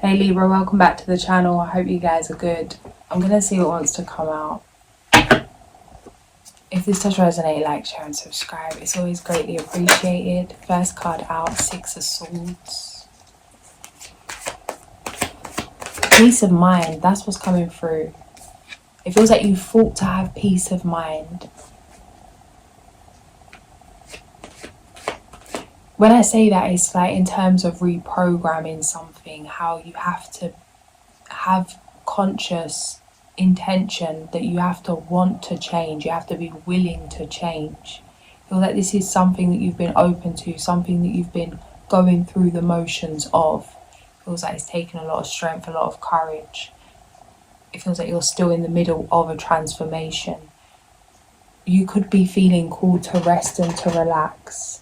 Hey Libra, welcome back to the channel. I hope you guys are good. I'm going to see what wants to come out. If this does resonate, like, share and subscribe. It's always greatly appreciated. First card out, Six of Swords. Peace of mind, that's what's coming through. It feels like you fought to have peace of mind. When I say that, it's like in terms of reprogramming something, how you have to have conscious intention that you have to want to change, you have to be willing to change. I feel like this is something that you've been open to, something that you've been going through the motions of. It feels like it's taken a lot of strength, a lot of courage. It feels like you're still in the middle of a transformation. You could be feeling called to rest and to relax.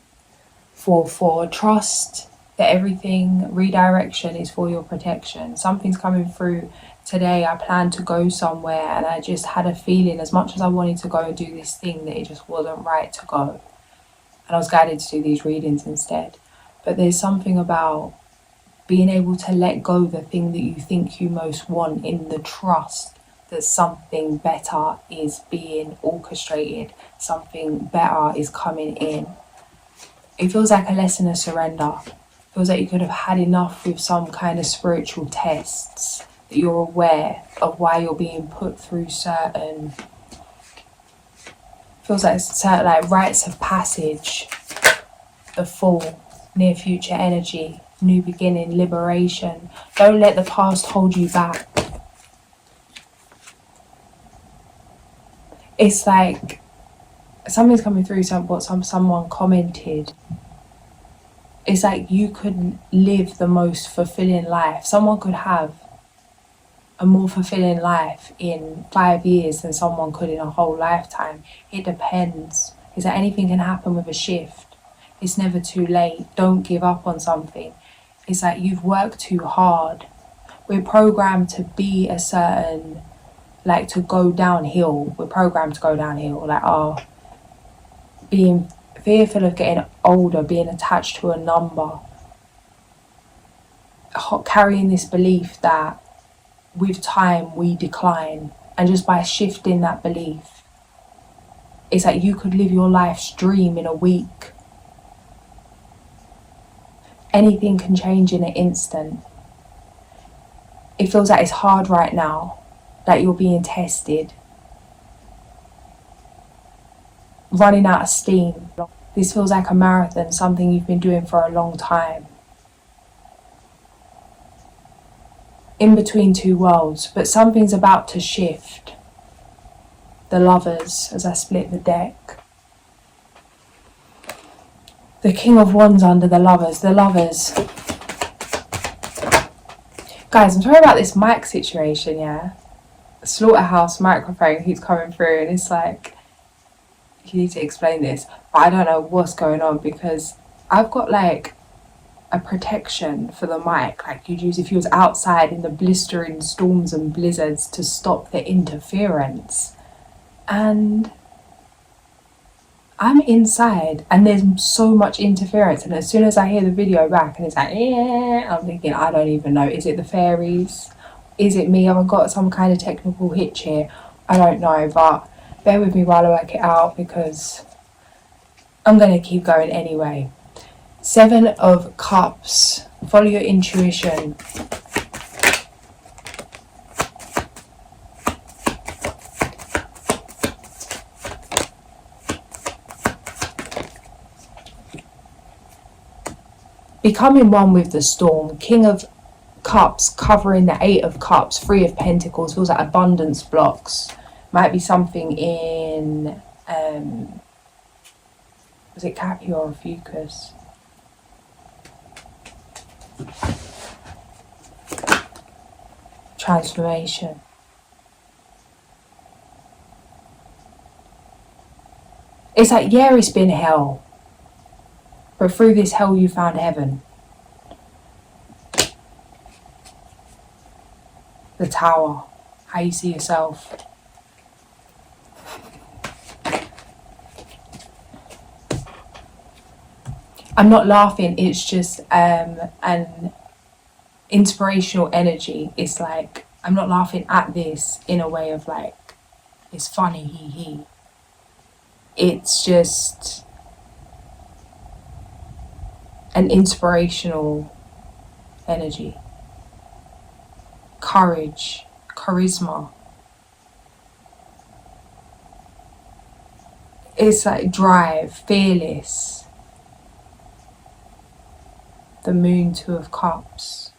For trust that everything, redirection is for your protection. Something's coming through today. I planned to go somewhere and I just had a feeling, as much as I wanted to go and do this thing, that it just wasn't right to go. And I was guided to do these readings instead. But there's something about being able to let go the thing that you think you most want, in the trust that something better is being orchestrated, something better is coming in. It feels like a lesson of surrender. It feels like you could have had enough with some kind of spiritual tests, that you're aware of why you're being put through certain, feels like certain like rites of passage, the fall, near future energy, new beginning, liberation. Don't let the past hold you back. It's like something's coming through, someone commented. It's like you could live the most fulfilling life. Someone could have a more fulfilling life in 5 years than someone could in a whole lifetime. It depends. It's like anything can happen with a shift. It's never too late. Don't give up on something. It's like you've worked too hard. We're programmed to be a certain, like, to go downhill. We're programmed to go downhill. Like, being fearful of getting older, being attached to a number, carrying this belief that with time we decline. And just by shifting that belief, it's like you could live your life's dream in a week. Anything can change in an instant. It feels like it's hard right now, like you're being tested, running out of steam. This feels like a marathon, something you've been doing for a long time. In between two worlds, but something's about to shift. The Lovers, as I split the deck. The King of Wands under the Lovers. The Lovers. Guys, I'm sorry about this mic situation, yeah? Slaughterhouse microphone keeps coming through and it's like, you need to explain this, but I don't know what's going on, because I've got like a protection for the mic like you'd use if you was outside in the blistering storms and blizzards to stop the interference, and I'm inside and there's so much interference, and as soon as I hear the video back and it's like, yeah, I'm thinking, I don't even know, is it the fairies, is it me, have I got some kind of technical hitch here? I don't know, but bear with me while I work it out, because I'm going to keep going anyway. 7 of Cups. Follow your intuition. Becoming one with the storm. King of Cups covering the 8 of Cups. 3 of Pentacles. Feels like abundance blocks. Might be something in, was it Capua or Fucus? Transformation. It's like, yeah, it's been hell, but through this hell you found heaven. The Tower. How you see yourself. I'm not laughing, it's just an inspirational energy. It's like, I'm not laughing at this in a way of like, it's funny, hee hee. It's just an inspirational energy. Courage, charisma. It's like drive, fearless. The moon, 2 of cups.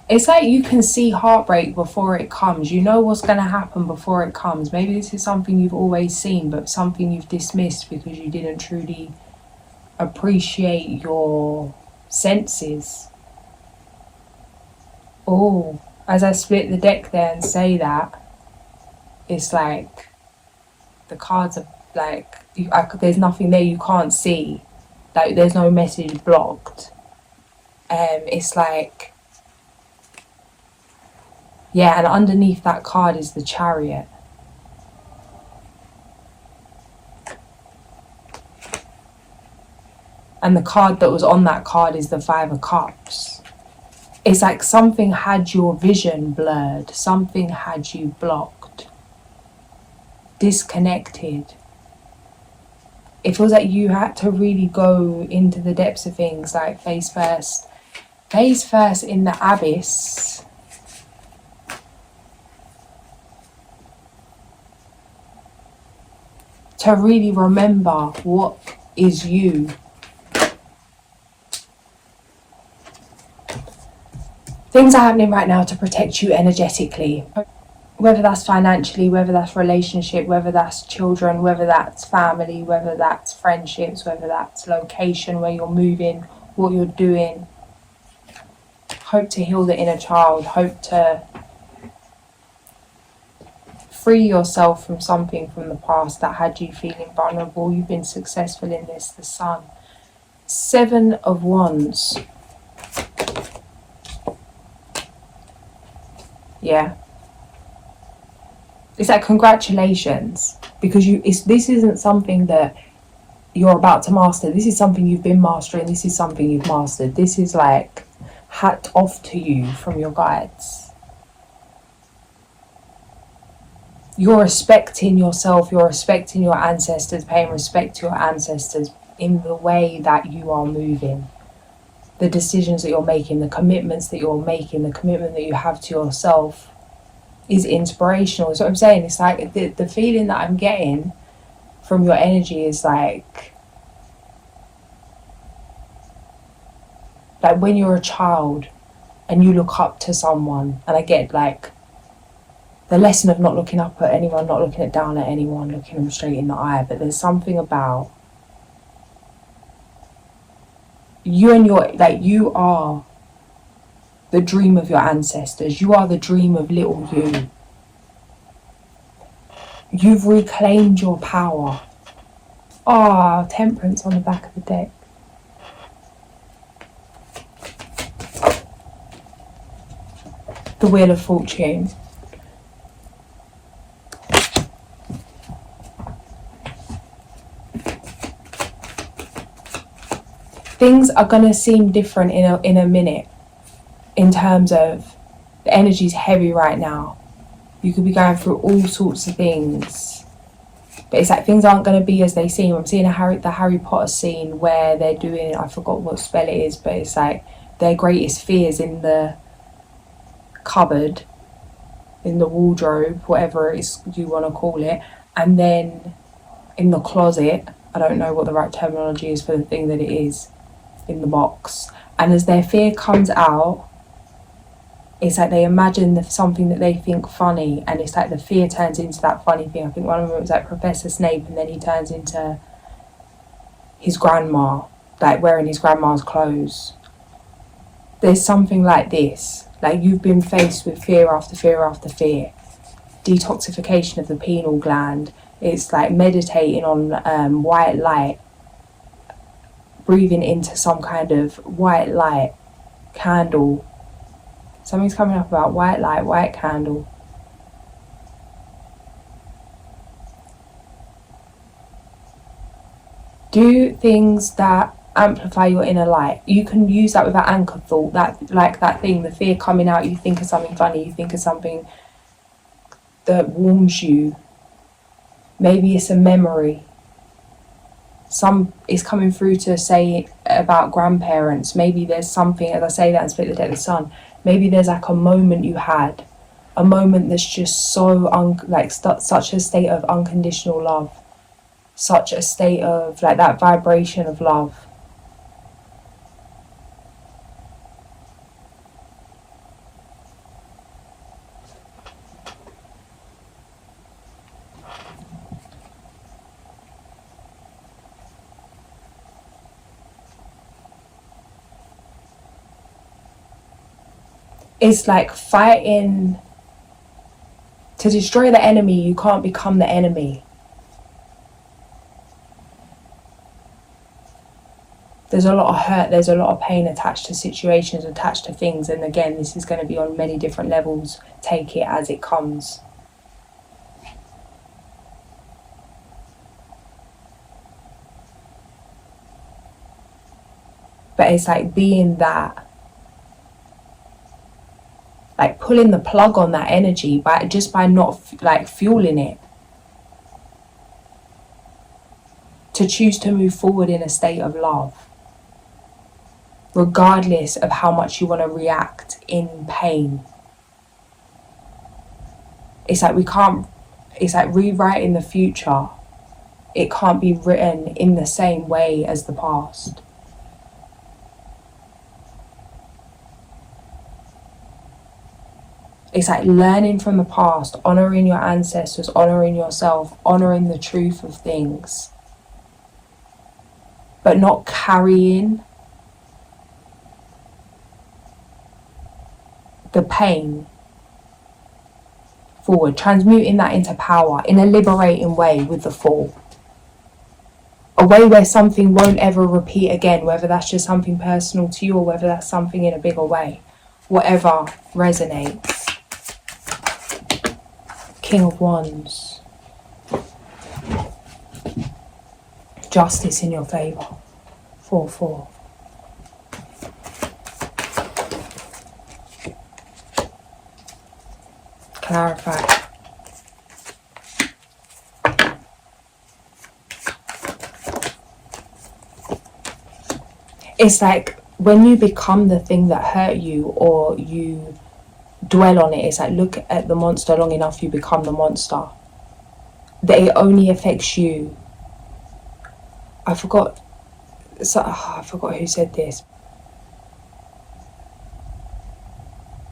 It's like you can see heartbreak before it comes. You know what's going to happen before it comes. Maybe this is something you've always seen, but something you've dismissed because you didn't truly appreciate your senses. Oh, as I split the deck there and say that, it's like the cards are like, there's nothing there you can't see. Like, there's no message blocked. It's like, yeah, and underneath that card is the Chariot. And the card that was on that card is the 5 of Cups. It's like something had your vision blurred. Something had you blocked. Disconnected. It feels like you had to really go into the depths of things, like face first in the abyss. To really remember what is you. Things are happening right now to protect you energetically. Whether that's financially, whether that's relationship, whether that's children, whether that's family, whether that's friendships, whether that's location, where you're moving, what you're doing. Hope to heal the inner child. Hope to free yourself from something from the past that had you feeling vulnerable. You've been successful in this. The Sun. 7 of Wands. Yeah. It's like, congratulations, because this isn't something that you're about to master. This is something you've been mastering. This is something you've mastered. This is like, hat off to you from your guides. You're respecting yourself. You're respecting your ancestors, paying respect to your ancestors in the way that you are moving. The decisions that you're making, the commitments that you're making, the commitment that you have to yourself is inspirational. That's what I'm saying. It's like the feeling that I'm getting from your energy is like when you're a child and you look up to someone, and I get like the lesson of not looking up at anyone, not looking down at anyone, looking them straight in the eye, but there's something about you and you are the dream of your ancestors. You are the dream of little you. You've reclaimed your power. Ah, Temperance on the back of the deck. The Wheel of Fortune. Things are going to seem different in a minute. In terms of the energy's heavy right now. You could be going through all sorts of things. But it's like things aren't going to be as they seem. I'm seeing the Harry Potter scene where they're doing, I forgot what spell it is, but it's like their greatest fears in the cupboard, in the wardrobe, whatever it is you want to call it. And then in the closet, I don't know what the right terminology is for the thing that it is, in the box. And as their fear comes out, it's like they imagine something that they think funny, and it's like the fear turns into that funny thing. I think one of them was like Professor Snape, and then he turns into his grandma, like wearing his grandma's clothes. There's something like this. Like, you've been faced with fear after fear after fear. Detoxification of the pineal gland. It's like meditating on white light. Breathing into some kind of white light candle. Something's coming up about white light, white candle. Do things that amplify your inner light. You can use that with that anchor thought, that like that thing, the fear coming out, you think of something funny, you think of something that warms you. Maybe it's a memory. Some is coming through to say about grandparents. Maybe there's something, as I say that and split the deck of the sun, maybe there's like a moment you had, a moment that's just so such a state of unconditional love, such a state of like that vibration of love. It's like fighting to destroy the enemy. You can't become the enemy. There's a lot of hurt, there's a lot of pain attached to situations, attached to things. And again, this is going to be on many different levels. Take it as it comes. But it's like being that, like pulling the plug on that energy by not like fueling it. To choose to move forward in a state of love, regardless of how much you want to react in pain. It's like it's like rewriting the future. It can't be written in the same way as the past. It's like learning from the past, honouring your ancestors, honouring yourself, honouring the truth of things, but not carrying the pain forward, transmuting that into power in a liberating way with the fall. A way where something won't ever repeat again, whether that's just something personal to you or whether that's something in a bigger way. Whatever resonates. King of Wands. Justice in your favour. 4-4. Clarify. It's like when you become the thing that hurt you, or you dwell on it, it's like look at the monster long enough, you become the monster. That it only affects you. I forgot who said this.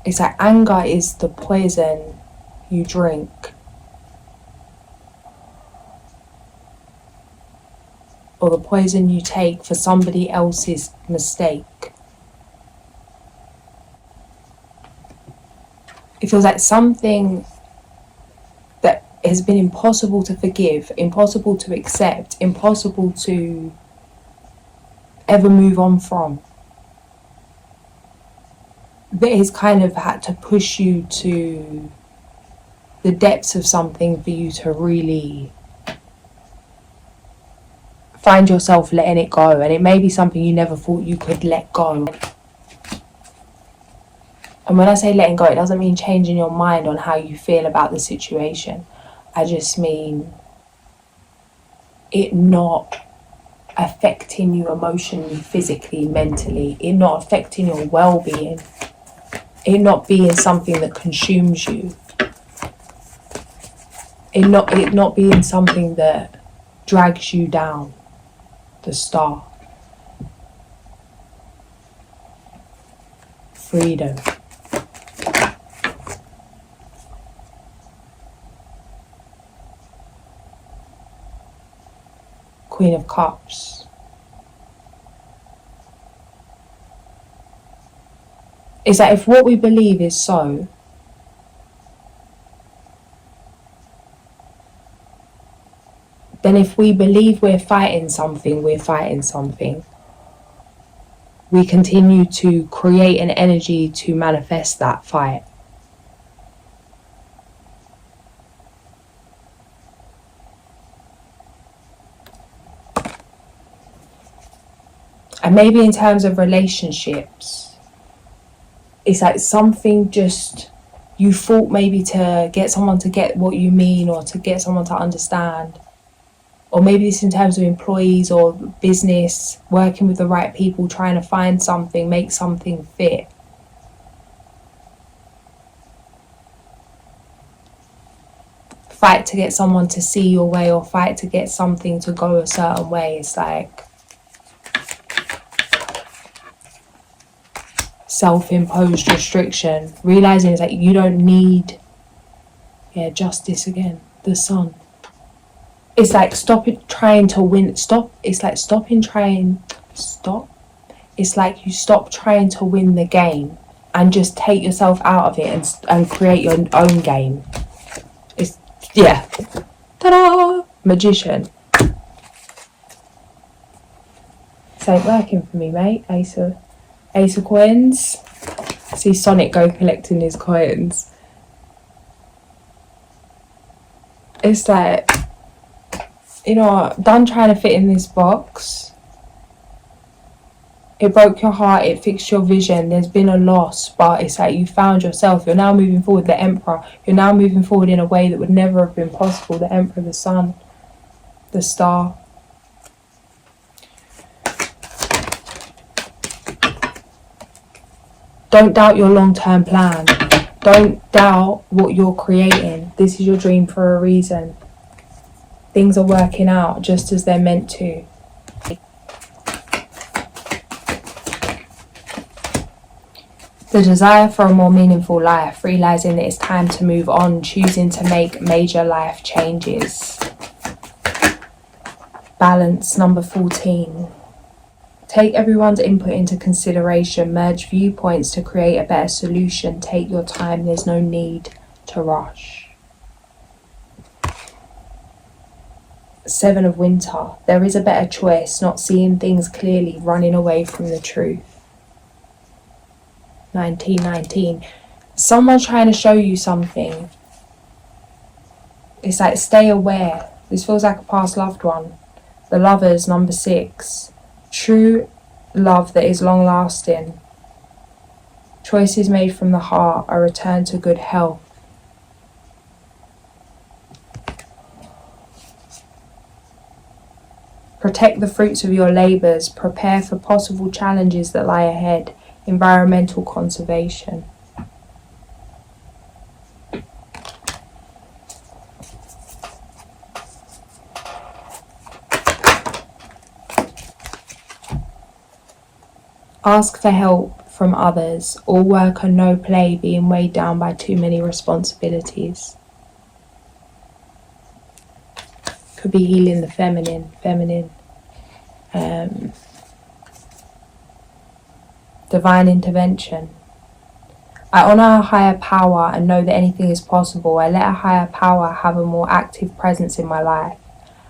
It's like anger is the poison you drink. Or the poison you take for somebody else's mistake. It feels like something that has been impossible to forgive, impossible to accept, impossible to ever move on from. That has kind of had to push you to the depths of something for you to really find yourself letting it go. And it may be something you never thought you could let go. And when I say letting go, it doesn't mean changing your mind on how you feel about the situation. I just mean it not affecting you emotionally, physically, mentally. It not affecting your well-being. It not being something that consumes you. It not being something that drags you down. The Star. Freedom. Queen of Cups. It's that if what we believe is so, then if we believe we're fighting something, we're fighting something. We continue to create an energy to manifest that fight. And maybe in terms of relationships, it's like something just, you thought maybe to get someone to get what you mean, or to get someone to understand. Or maybe it's in terms of employees or business, working with the right people, trying to find something, make something fit. Fight to get someone to see your way, or fight to get something to go a certain way. It's like self-imposed restriction. Realizing it's like you don't need, justice again, the sun. It's like stop it trying to win. Stop. It's like stopping trying. Stop. It's like you stop trying to win the game and just take yourself out of it and create your own game. It's, yeah. Ta-da! Magician. This ain't working for me, mate. Ace of coins. See Sonic go collecting his coins. It's like, you know, done trying to fit in this box. It broke your heart, it fixed your vision, there's been a loss, but it's like you found yourself. You're now moving forward, the Emperor. You're now moving forward in a way that would never have been possible. The Emperor, the Sun, the Star. Don't doubt your long-term plan. Don't doubt what you're creating. This is your dream for a reason. Things are working out just as they're meant to. The desire for a more meaningful life, realizing that it's time to move on, choosing to make major life changes. Balance, number 14. Take everyone's input into consideration, merge viewpoints to create a better solution. Take your time, there's no need to rush. 7 of Winter. There is a better choice, not seeing things clearly, running away from the truth. 1919. Someone's trying to show you something. It's like, stay aware. This feels like a past loved one. The Lovers, number 6. True love that is long lasting. Choices made from the heart, a return to good health. Protect the fruits of your labours. Prepare for possible challenges that lie ahead. Environmental conservation. Ask for help from others. All work and no play, being weighed down by too many responsibilities. Could be healing the feminine. Divine intervention. I honour a higher power and know that anything is possible. I let a higher power have a more active presence in my life,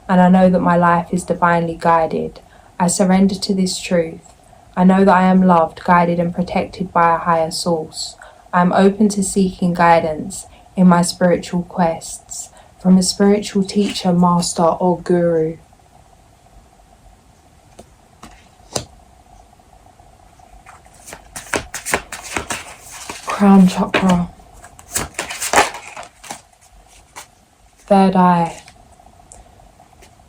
and I know that my life is divinely guided. I surrender to this truth. I know that I am loved, guided and protected by a higher source. I am open to seeking guidance in my spiritual quests from a spiritual teacher, master or guru. Crown chakra. Third eye.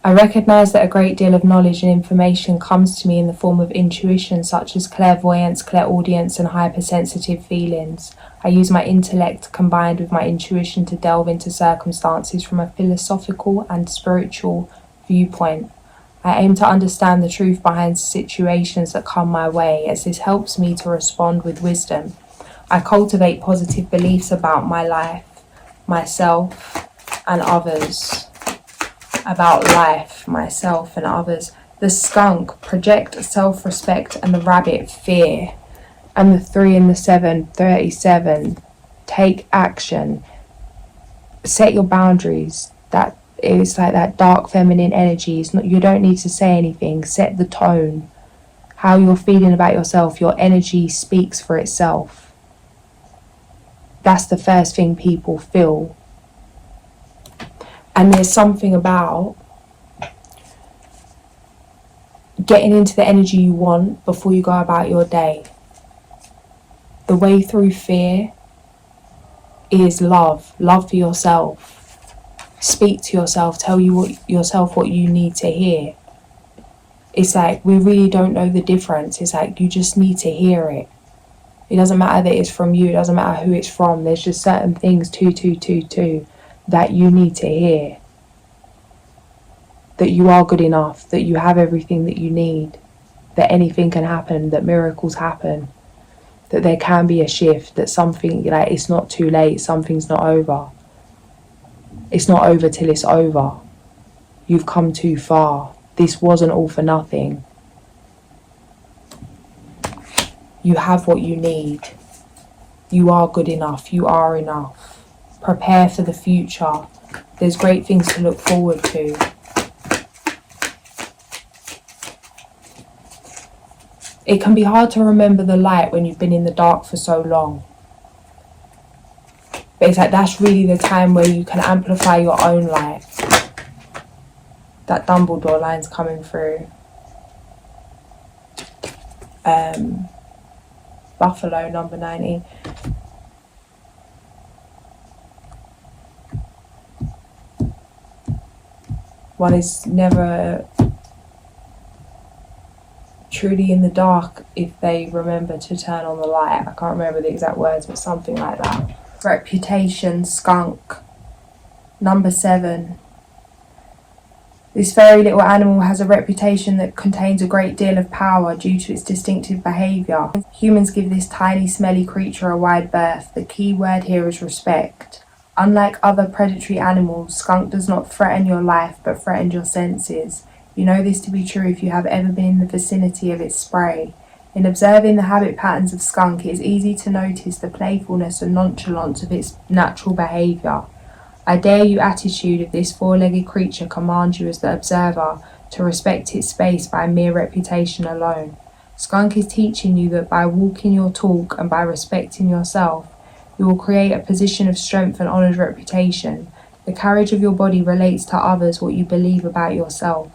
I recognize that a great deal of knowledge and information comes to me in the form of intuition, such as clairvoyance, clairaudience, and hypersensitive feelings. I use my intellect combined with my intuition to delve into circumstances from a philosophical and spiritual viewpoint. I aim to understand the truth behind situations that come my way, as this helps me to respond with wisdom. I cultivate positive beliefs about my life, myself, and others. About life, myself, and others. The skunk, project self-respect, and the rabbit, fear. And the 3 and the 7, 37, take action. Set your boundaries. That is like that dark feminine energy. It's not, you don't need to say anything. Set the tone. How you're feeling about yourself. Your energy speaks for itself. That's the first thing people feel. And there's something about getting into the energy you want before you go about your day. The way through fear is love for yourself. Speak to yourself, tell yourself what you need to hear. It's like we really don't know the difference. It's like you just need to hear it. It doesn't matter that it's from you, it doesn't matter who it's from. There's just certain things that you need to hear. That you are good enough, that you have everything that you need, that anything can happen, that miracles happen, that there can be a shift, that something, like, it's not too late, something's not over. It's not over till it's over. You've come too far. This wasn't all for nothing. You have what you need. You are good enough. You are enough. Prepare for the future. There's great things to look forward to. It can be hard to remember the light when you've been in the dark for so long. But it's like that's really the time where you can amplify your own light. That Dumbledore line's coming through. Buffalo, number 90. One is never truly in the dark if they remember to turn on the light. I can't remember the exact words, but something like that. Reputation, skunk. Number 7. This very little animal has a reputation that contains a great deal of power due to its distinctive behaviour. Humans give this tiny, smelly creature a wide berth. The key word here is respect. Unlike other predatory animals, skunk does not threaten your life but threatens your senses. You know this to be true if you have ever been in the vicinity of its spray. In observing the habit patterns of skunk, it is easy to notice the playfulness and nonchalance of its natural behaviour. I dare you attitude of this four-legged creature commands you as the observer to respect its space by mere reputation alone. Skunk is teaching you that by walking your talk and by respecting yourself, you will create a position of strength and honoured reputation. The carriage of your body relates to others what you believe about yourself.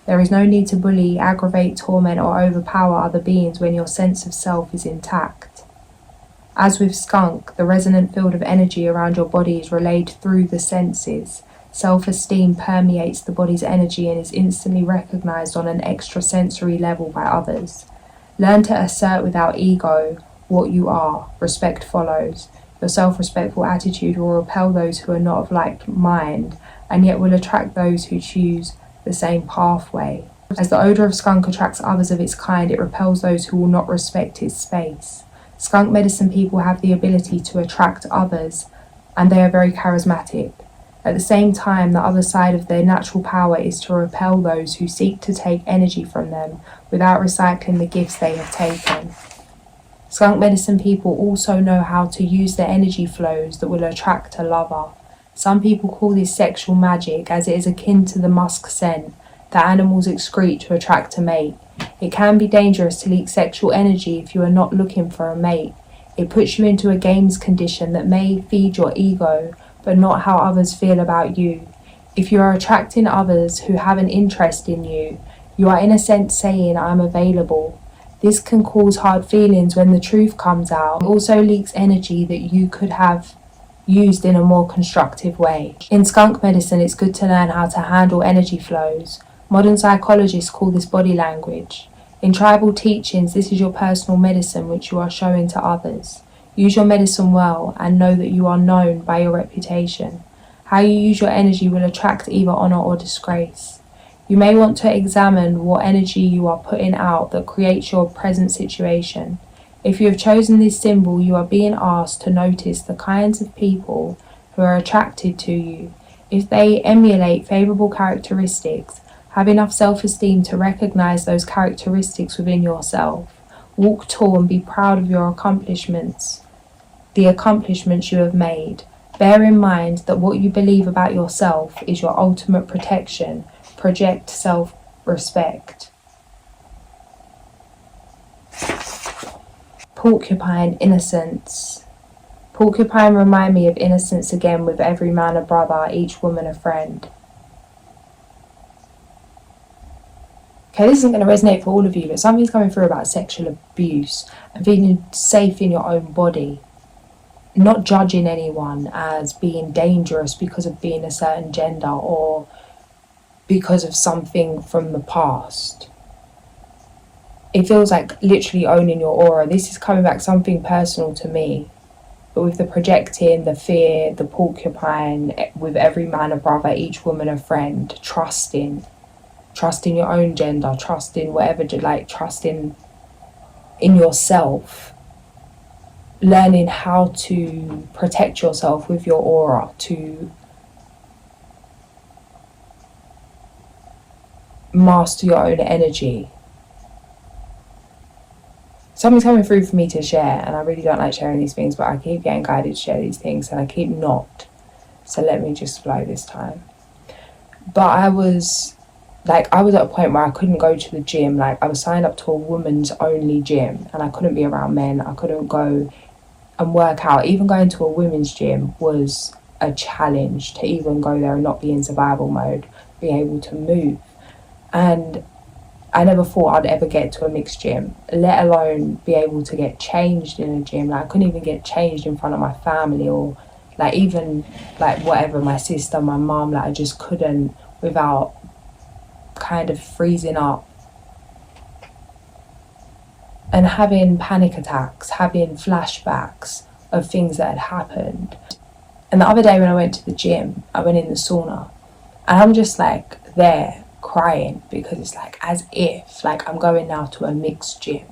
There is no need to bully, aggravate, torment or overpower other beings when your sense of self is intact. As with skunk, the resonant field of energy around your body is relayed through the senses. Self-esteem permeates the body's energy and is instantly recognised on an extrasensory level by others. Learn to assert without ego what you are. Respect follows. Your self-respectful attitude will repel those who are not of like mind, and yet will attract those who choose the same pathway. As the odour of skunk attracts others of its kind, it repels those who will not respect its space. Skunk medicine people have the ability to attract others, and they are very charismatic. At the same time, the other side of their natural power is to repel those who seek to take energy from them without recycling the gifts they have taken. Skunk medicine people also know how to use their energy flows that will attract a lover. Some people call this sexual magic, as it is akin to the musk scent that animals excrete to attract a mate. It can be dangerous to leak sexual energy if you are not looking for a mate. It puts you into a games condition that may feed your ego, but not how others feel about you. If you are attracting others who have an interest in you, you are in a sense saying, "I'm available." This can cause hard feelings when the truth comes out. It also leaks energy that you could have used in a more constructive way. In skunk medicine, it's good to learn how to handle energy flows. Modern psychologists call this body language. In tribal teachings, this is your personal medicine which you are showing to others. Use your medicine well and know that you are known by your reputation. How you use your energy will attract either honour or disgrace. You may want to examine what energy you are putting out that creates your present situation. If you have chosen this symbol, you are being asked to notice the kinds of people who are attracted to you. If they emulate favourable characteristics, have enough self-esteem to recognise those characteristics within yourself. Walk tall and be proud of your accomplishments, the accomplishments you have made. Bear in mind that what you believe about yourself is your ultimate protection. Project self-respect. Porcupine, innocence. Porcupine remind me of innocence again, with every man a brother, each woman a friend. Okay, this isn't going to resonate for all of you, but something's coming through about sexual abuse and feeling safe in your own body. Not judging anyone as being dangerous because of being a certain gender or because of something from the past. It feels like literally owning your aura. This is coming back something personal to me. But with the projecting, the fear, the porcupine, with every man a brother, each woman a friend, trusting your own gender, trusting whatever, like trusting in yourself, learning how to protect yourself with your aura, to master your own energy. Something's coming through for me to share, and I really don't like sharing these things, but I keep getting guided to share these things and I keep not. So let me just flow this time. But I was at a point where I couldn't go to the gym. Like, I was signed up to a woman's only gym and I couldn't be around men. I couldn't go and work out. Even going to a women's gym was a challenge, to even go there and not be in survival mode, be able to move. And I never thought I'd ever get to a mixed gym, let alone be able to get changed in a gym. Like, I couldn't even get changed in front of my family, or like even like whatever, my sister, my mum. Like, I just couldn't without kind of freezing up and having panic attacks, having flashbacks of things that had happened. And the other day when I went to the gym, I went in the sauna and I'm just like there crying, because it's like as if like I'm going now to a mixed gym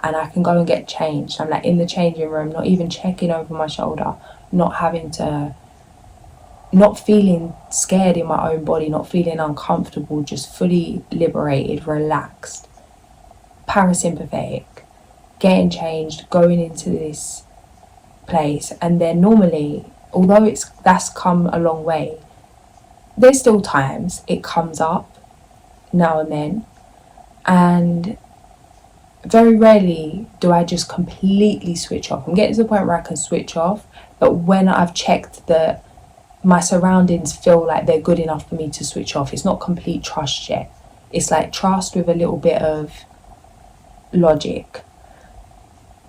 and I can go and get changed. I'm like in the changing room, not even checking over my shoulder, not feeling scared in my own body, not feeling uncomfortable, just fully liberated, relaxed, parasympathetic, getting changed, going into this place. And then normally, although that's come a long way, there's still times it comes up now and then, and very rarely do I just completely switch off. I'm getting to the point where I can switch off, but when I've checked that my surroundings feel like they're good enough for me to switch off, it's not complete trust yet. It's like trust with a little bit of logic.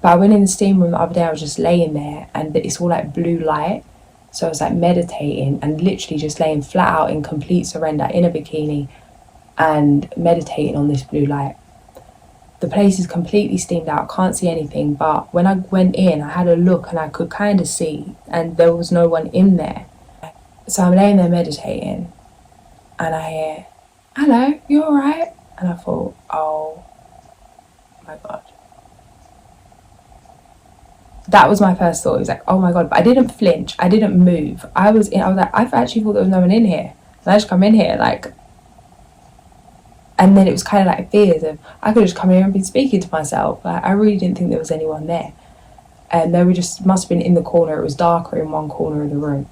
But I went in the steam room the other day, I was just laying there and it's all like blue light. So I was like meditating and literally just laying flat out in complete surrender in a bikini and meditating on this blue light. The place is completely steamed out, can't see anything, but when I went in, I had a look and I could kind of see, and there was no one in there. So I'm laying there meditating and I hear, "Hello, you alright?" And I thought, oh my God. That was my first thought. It was like, oh my God. But I didn't flinch, I didn't move. I was like, I've actually thought there was no one in here. And I just come in here like, and then it was kind of like fears of, I could just come here and be speaking to myself. Like, I really didn't think there was anyone there. And they were just, must have been in the corner. It was darker in one corner of the room.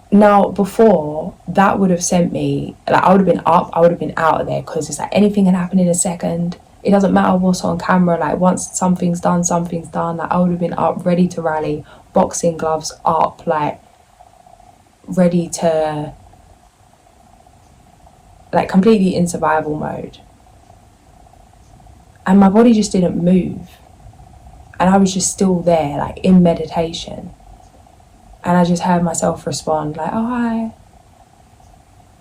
Now, before, that would have sent me, like, I would have been up, I would have been out of there, because it's like anything can happen in a second. It doesn't matter what's on camera. Like, once something's done, something's done. Like, I would have been up, ready to rally, boxing gloves up, like, ready to, like, completely in survival mode. And my body just didn't move. And I was just still there, like, in meditation. And I just heard myself respond, like, "Oh, hi."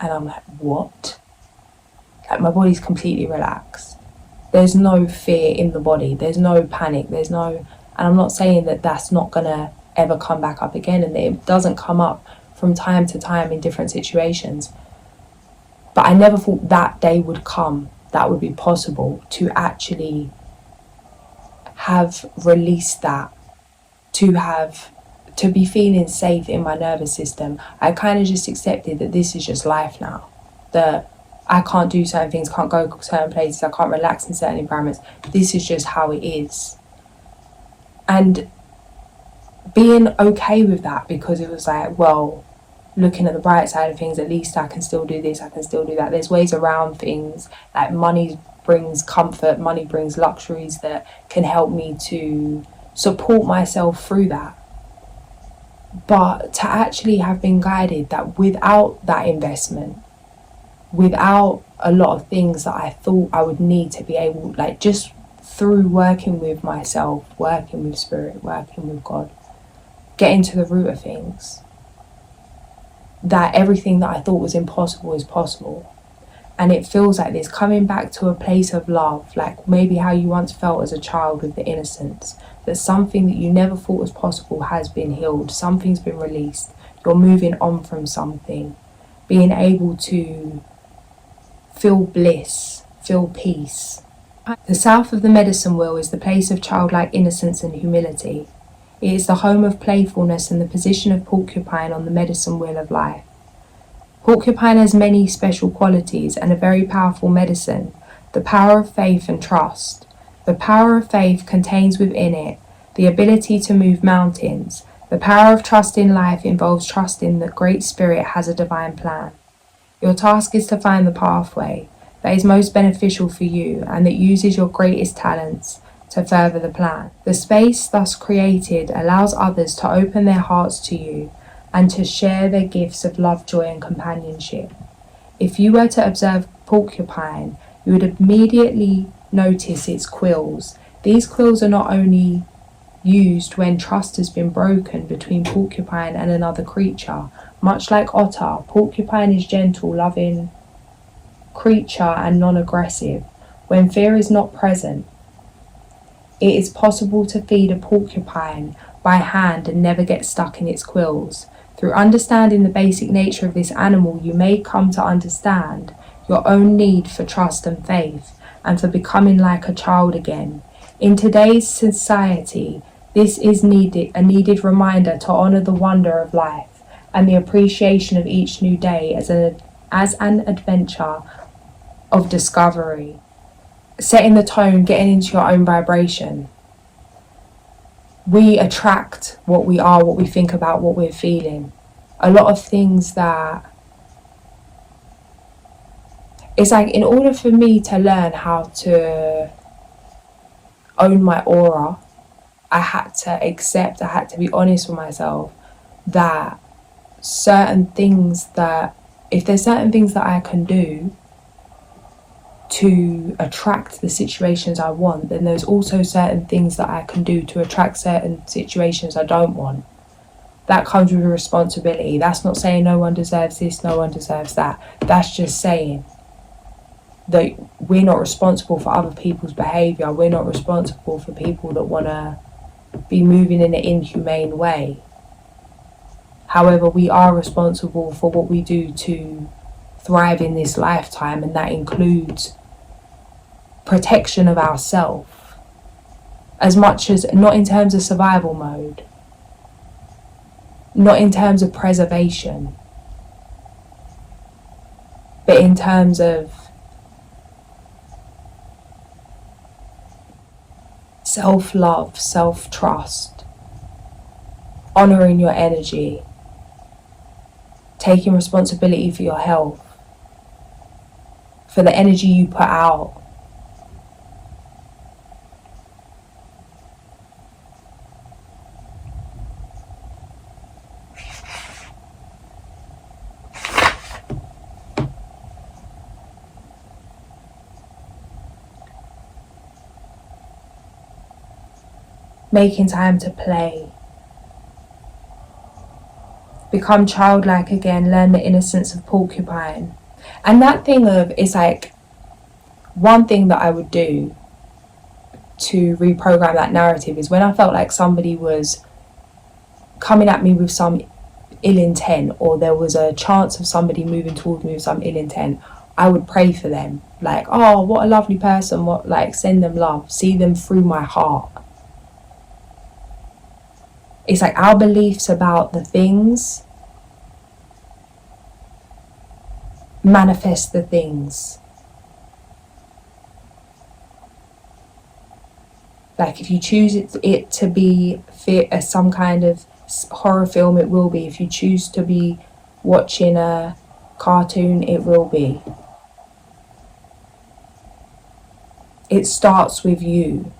And I'm like, what? Like, my body's completely relaxed. There's no fear in the body. There's no panic. And I'm not saying that that's not gonna ever come back up again, and it doesn't come up from time to time in different situations. But I never thought that day would come, that would be possible, to actually have released that, to be feeling safe in my nervous system. I kind of just accepted that this is just life now, that I can't do certain things, can't go to certain places, I can't relax in certain environments. This is just how it is. And being okay with that, because it was like, well, looking at the bright side of things, at least I can still do this, I can still do that. There's ways around things. Like, money brings comfort, money brings luxuries that can help me to support myself through that. But to actually have been guided that without that investment, without a lot of things that I thought I would need to be able, like, just through working with myself, working with spirit, working with God, getting to the root of things, that everything that I thought was impossible is possible. And it feels like this, coming back to a place of love, like maybe how you once felt as a child with the innocence, that something that you never thought was possible has been healed, something's been released, you're moving on from something, being able to feel bliss, feel peace. The south of the medicine wheel is the place of childlike innocence and humility. It is the home of playfulness and the position of porcupine on the medicine wheel of life. Porcupine has many special qualities and a very powerful medicine, the power of faith and trust. The power of faith contains within it the ability to move mountains. The power of trust in life involves trusting that Great Spirit has a divine plan. Your task is to find the pathway that is most beneficial for you and that uses your greatest talents to further the plan. The space thus created allows others to open their hearts to you and to share their gifts of love, joy, and companionship. If you were to observe porcupine, you would immediately notice its quills. These quills are not only used when trust has been broken between porcupine and another creature. Much like otter, porcupine is gentle, loving creature and non-aggressive. When fear is not present, it is possible to feed a porcupine by hand and never get stuck in its quills. Through understanding the basic nature of this animal, you may come to understand your own need for trust and faith, and for becoming like a child again. In today's society, this is a needed reminder to honor the wonder of life and the appreciation of each new day as an adventure of discovery. Setting the tone, getting into your own vibration. We attract what we are, what we think about, what we're feeling. A lot of things that, it's like, in order for me to learn how to own my aura, I had to be honest with myself that if there's certain things that I can do to attract the situations I want, then there's also certain things that I can do to attract certain situations I don't want. That comes with a responsibility. That's not saying no one deserves this, no one deserves that. That's just saying that we're not responsible for other people's behaviour. We're not responsible for people that want to be moving in an inhumane way. However, we are responsible for what we do to thrive in this lifetime, and that includes protection of ourselves, as much as, not in terms of survival mode, not in terms of preservation, but in terms of self-love, self-trust, honouring your energy, taking responsibility for your health, for the energy you put out. Making time to play. Become childlike again, learn the innocence of porcupine. And that thing of, it's like, one thing that I would do to reprogram that narrative is when I felt like somebody was coming at me with some ill intent, or there was a chance of somebody moving towards me with some ill intent, I would pray for them. Like, oh, what a lovely person, send them love, see them through my heart. It's like our beliefs about the things manifest the things. Like, if you choose it to be some kind of horror film, it will be. If you choose to be watching a cartoon, it will be. It starts with you.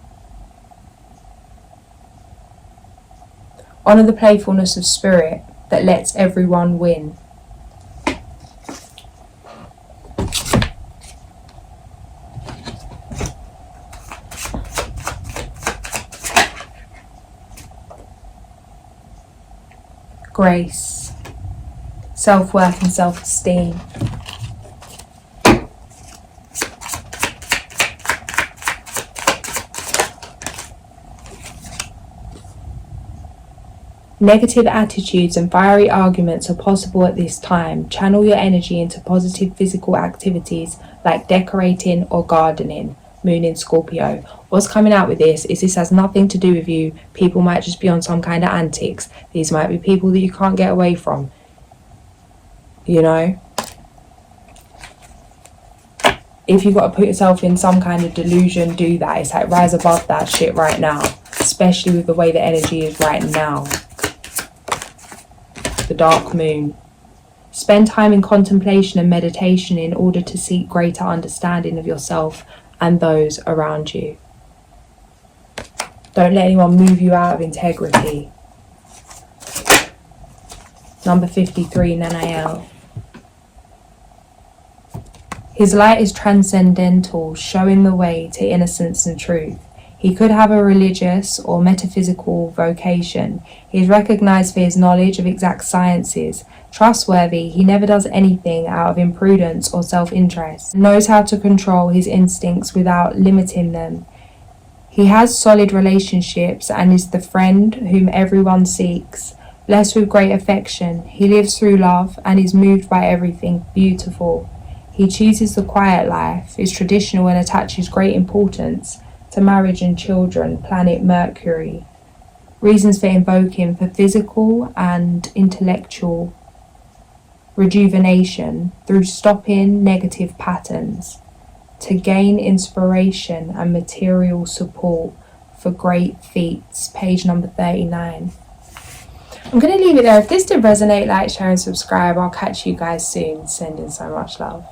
Honour the playfulness of spirit that lets everyone win. grace, self-worth and self-esteem. Negative attitudes and fiery arguments are possible at this time. Channel your energy into positive physical activities like decorating or gardening. Moon in Scorpio. What's coming out with this is this has nothing to do with you. People might just be on some kind of antics. These might be people that you can't get away from. You know? If you've got to put yourself in some kind of delusion, do that. It's like rise above that shit right now. Especially with the way the energy is right now. The dark moon. Spend time in contemplation and meditation in order to seek greater understanding of yourself and those around you. Don't let anyone move you out of integrity. Number 53, Nanael. His light is transcendental, showing the way to innocence and truth. He could have a religious or metaphysical vocation. He is recognized for his knowledge of exact sciences. Trustworthy, he never does anything out of imprudence or self-interest. Knows how to control his instincts without limiting them. He has solid relationships and is the friend whom everyone seeks. Blessed with great affection, he lives through love and is moved by everything beautiful. He chooses the quiet life, is traditional and attaches great importance to marriage and children, planet Mercury. Reasons for invoking: for physical and intellectual rejuvenation through stopping negative patterns, to gain inspiration and material support for great feats. Page number 39. I'm going to leave it there. If this did resonate, like, share and subscribe. I'll catch you guys soon. Sending so much love.